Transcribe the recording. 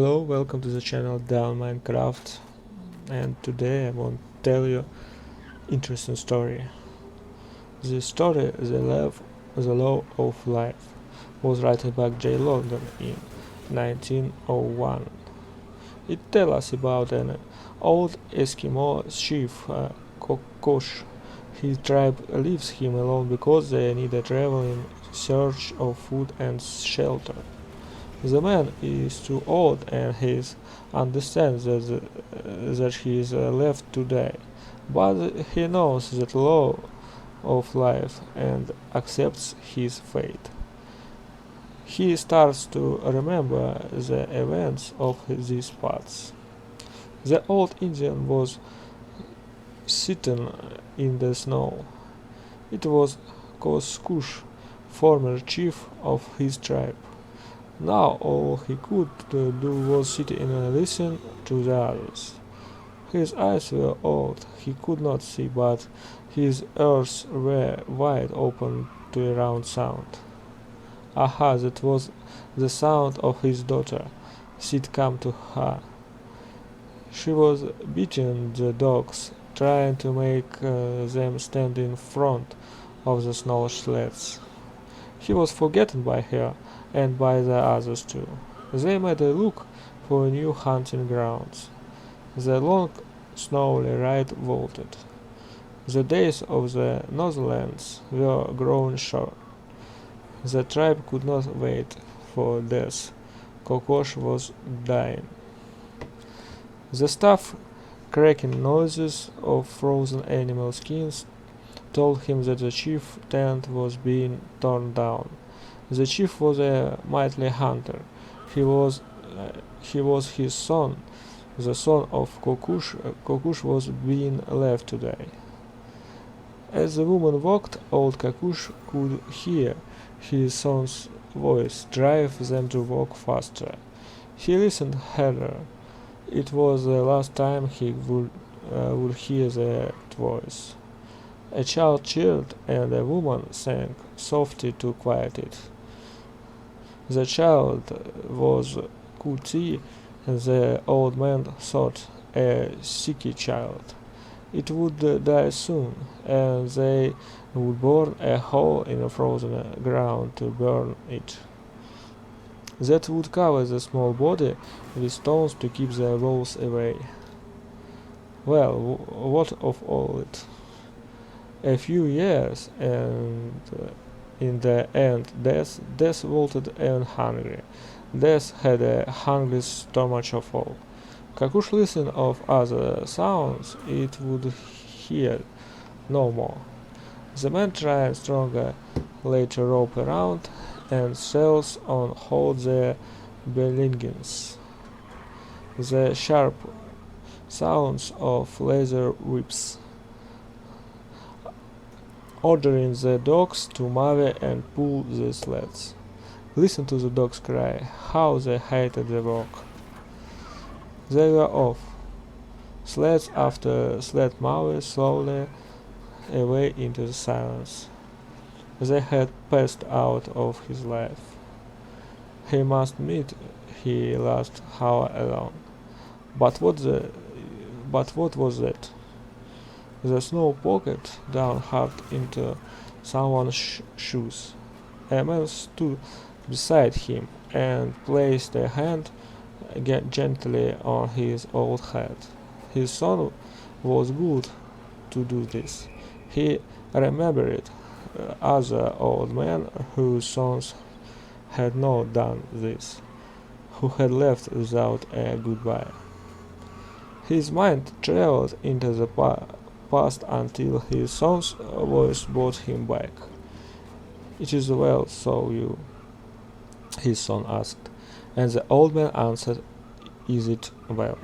Hello, welcome to the channel Down Minecraft, and today I want to tell you interesting story. The story, the Law of Life, was written by J. London in 1901. It tells us about an old Eskimo chief, Kokosh. His tribe leaves him alone because they need to travel in search of food and shelter. The man is too old and he understands that he is left to die, but he knows that law of life and accepts his fate. He starts to remember the events of these parts. The old Indian was sitting in the snow. It was Koskush, former chief of his tribe. Now all he could do was sit and listen to the others. His eyes were old, he could not see, but his ears were wide open to a round sound. Aha, that was the sound of his daughter. Sid came to her. She was beating the dogs, trying to make them stand in front of the snow sleds. He was forgotten by her and by the others too. They made a look for new hunting grounds. The long snowy ride vaulted. The days of the Northlands were growing short. The tribe could not wait for death. Kokosh was dying. The stuff cracking noises of frozen animal skins told him that the chief tent was being torn down. The chief was a mighty hunter. He was his son, the son of Kokush. Kokush was being left to die. As the woman walked, old Kokush could hear his son's voice drive them to walk faster. He listened harder. It was the last time he would hear that voice. A child cheered and a woman sang softly to quiet it. The child was Kuti, and the old man thought a sicky child. It would die soon, and they would burn a hole in the frozen ground to burn it. That would cover the small body with stones to keep the wolves away. Well, what of all it? A few years, and in the end, Death wilted and hungry. Death had a hungry stomach of all. Kakush listened of other sounds, it would hear no more. The man tried stronger, laid a rope around, and cells on hold their belongings. The sharp sounds of laser whips, ordering the dogs to move and pull the sleds. Listen to the dogs cry, how they hated the work. They were off. Sleds after sled moved slowly away into the silence. They had passed out of his life. He must meet his last hour alone. But what was that? The snow pocket down hard into someone's shoes. A man stood beside him and placed a hand gently on his old head. His son was good to do this. He remembered other old men whose sons had not done this, who had left without a goodbye. His mind traveled into the past until his son's voice brought him back. "It is well, so you?" his son asked, and the old man answered, "Is it well?"